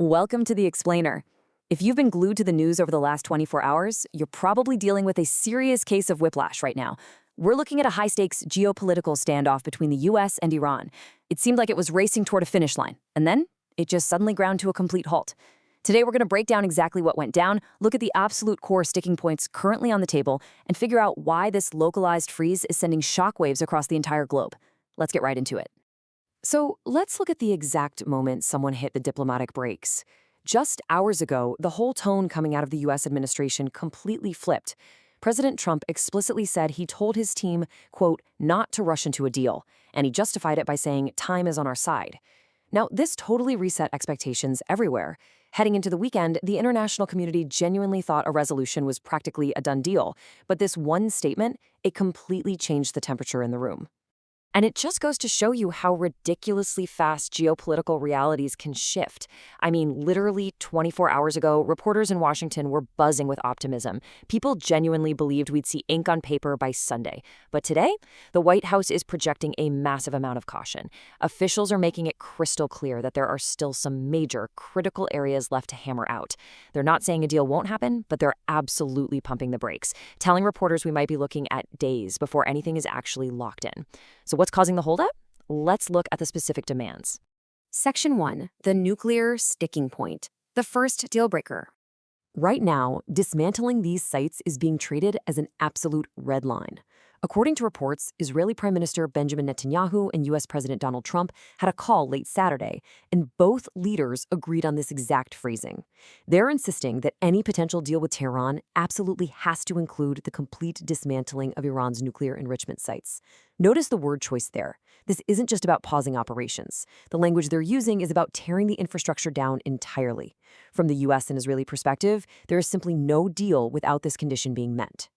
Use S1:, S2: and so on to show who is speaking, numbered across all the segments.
S1: Welcome to The Explainer. If you've been glued to the news over the last 24 hours, you're probably dealing with a serious case of whiplash right now. We're looking at a high-stakes geopolitical standoff between the US and Iran. It seemed like it was racing toward a finish line, and then it just suddenly ground to a complete halt. Today, we're going to break down exactly what went down, look at the absolute core sticking points currently on the table, and figure out why this localized freeze is sending shockwaves across the entire globe. Let's get right into it. So let's look at the exact moment someone hit the diplomatic brakes. Just hours ago, the whole tone coming out of the US administration completely flipped. President Trump explicitly said he told his team, quote, not to rush into a deal, and he justified it by saying time is on our side. Now, this totally reset expectations everywhere. Heading into the weekend, the international community genuinely thought a resolution was practically a done deal, but this one statement, it completely changed the temperature in the room. And it just goes to show you how ridiculously fast geopolitical realities can shift. I mean, literally 24 hours ago, reporters in Washington were buzzing with optimism. People genuinely believed we'd see ink on paper by Sunday. But today, the White House is projecting a massive amount of caution. Officials are making it crystal clear that there are still some major, critical areas left to hammer out. They're not saying a deal won't happen, but they're absolutely pumping the brakes, telling reporters we might be looking at days before anything is actually locked in. So what's causing the holdup? Let's look at the specific demands. Section 1. The nuclear sticking point. The first deal breaker. Right now, dismantling these sites is being treated as an absolute red line. According to reports, Israeli Prime Minister Benjamin Netanyahu and U.S. President Donald Trump had a call late Saturday, and both leaders agreed on this exact phrasing. They're insisting that any potential deal with Tehran absolutely has to include the complete dismantling of Iran's nuclear enrichment sites. Notice the word choice there. This isn't just about pausing operations. The language they're using is about tearing the infrastructure down entirely. From the U.S. and Israeli perspective, there is simply no deal without this condition being met.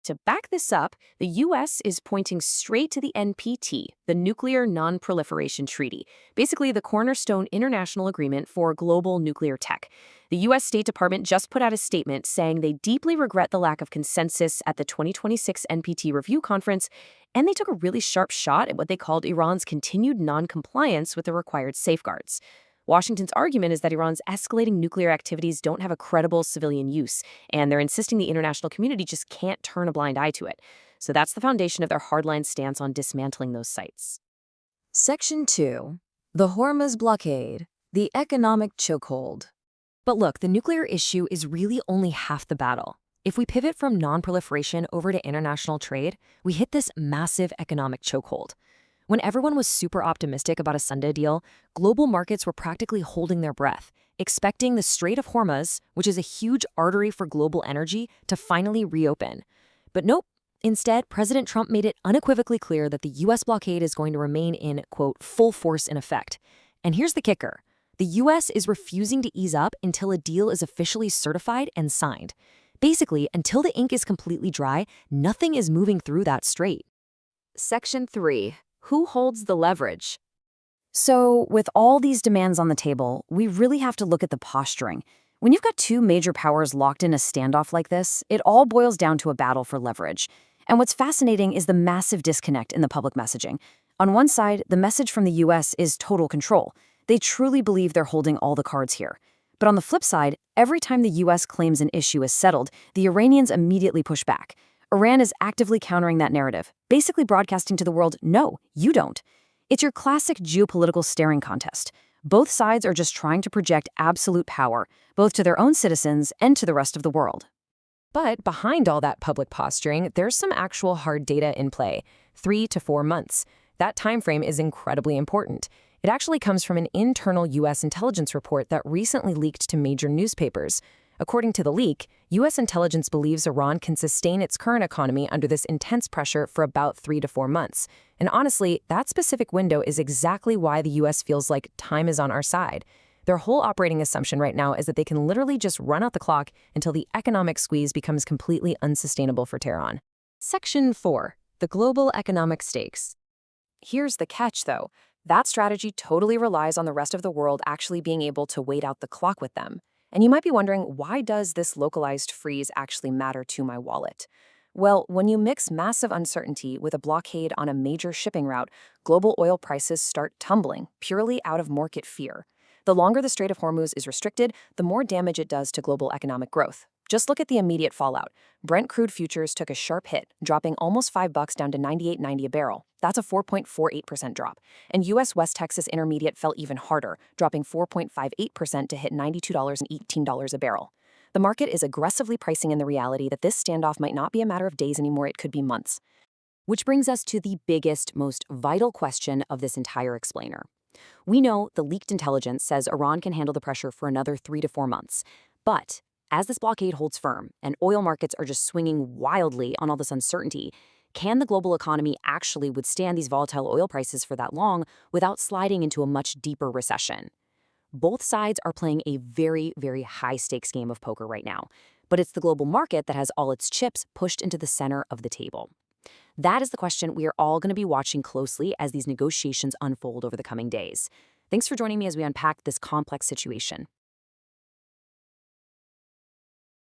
S2: To back this up, the U.S. is pointing straight to the NPT, the Nuclear Non-Proliferation Treaty, basically the cornerstone international agreement for global nuclear tech. The U.S. State Department just put out a statement saying they deeply regret the lack of consensus at the 2026 NPT review conference, and they took a really sharp shot at what they called Iran's continued non-compliance with the required safeguards. Washington's argument is that Iran's escalating nuclear activities don't have a credible civilian use, and they're insisting the international community just can't turn a blind eye to it. So that's the foundation of their hardline stance on dismantling those sites.
S1: Section 2. The Hormuz blockade. The economic chokehold. But look, the nuclear issue is really only half the battle. If we pivot from non-proliferation over to international trade, we hit this massive economic chokehold. When everyone was super optimistic about a Sunday deal, global markets were practically holding their breath, expecting the Strait of Hormuz, which is a huge artery for global energy, to finally reopen. But nope. Instead, President Trump made it unequivocally clear that the U.S. blockade is going to remain in, quote, full force in effect. And here's the kicker. The U.S. is refusing to ease up until a deal is officially certified and signed. Basically, until the ink is completely dry, nothing is moving through that strait. Section 3. Who holds the leverage? So, with all these demands on the table, we really have to look at the posturing. When you've got two major powers locked in a standoff like this, it all boils down to a battle for leverage. And what's fascinating is the massive disconnect in the public messaging. On one side, the message from the U.S. is total control. They truly believe they're holding all the cards here. But on the flip side, every time the U.S. claims an issue is settled, the Iranians immediately push back. Iran is actively countering that narrative, basically broadcasting to the world, no, you don't. It's your classic geopolitical staring contest. Both sides are just trying to project absolute power, both to their own citizens and to the rest of the world. But behind all that public posturing, there's some actual hard data in play, 3 to 4 months. That time frame is incredibly important. It actually comes from an internal U.S. intelligence report that recently leaked to major newspapers. According to the leak, U.S. intelligence believes Iran can sustain its current economy under this intense pressure for about 3 to 4 months. And honestly, that specific window is exactly why the U.S. feels like time is on our side. Their whole operating assumption right now is that they can literally just run out the clock until the economic squeeze becomes completely unsustainable for Tehran. Section 4. The global economic stakes. Here's the catch, though. That strategy totally relies on the rest of the world actually being able to wait out the clock with them. And you might be wondering, why does this localized freeze actually matter to my wallet? Well, when you mix massive uncertainty with a blockade on a major shipping route, global oil prices start tumbling, purely out of market fear.
S2: The longer the Strait of Hormuz is restricted, the more damage it does to global economic growth. Just look at the immediate fallout. Brent crude futures took a sharp hit, dropping almost $5 down to $98.90 a barrel. That's a 4.48% drop. And U.S. West Texas Intermediate fell even harder, dropping 4.58% to hit $92.18 a barrel. The market is aggressively pricing in the reality that this standoff might not be a matter of days anymore, it could be months.
S1: Which brings us to the biggest, most vital question of this entire explainer. We know the leaked intelligence says Iran can handle the pressure for another 3 to 4 months. But as this blockade holds firm and oil markets are just swinging wildly on all this uncertainty, can the global economy actually withstand these volatile oil prices for that long without sliding into a much deeper recession? Both sides are playing a very, very high-stakes game of poker right now, but it's the global market that has all its chips pushed into the center of the table. That is the question we are all going to be watching closely as these negotiations unfold over the coming days. Thanks for joining me as we unpack this complex situation.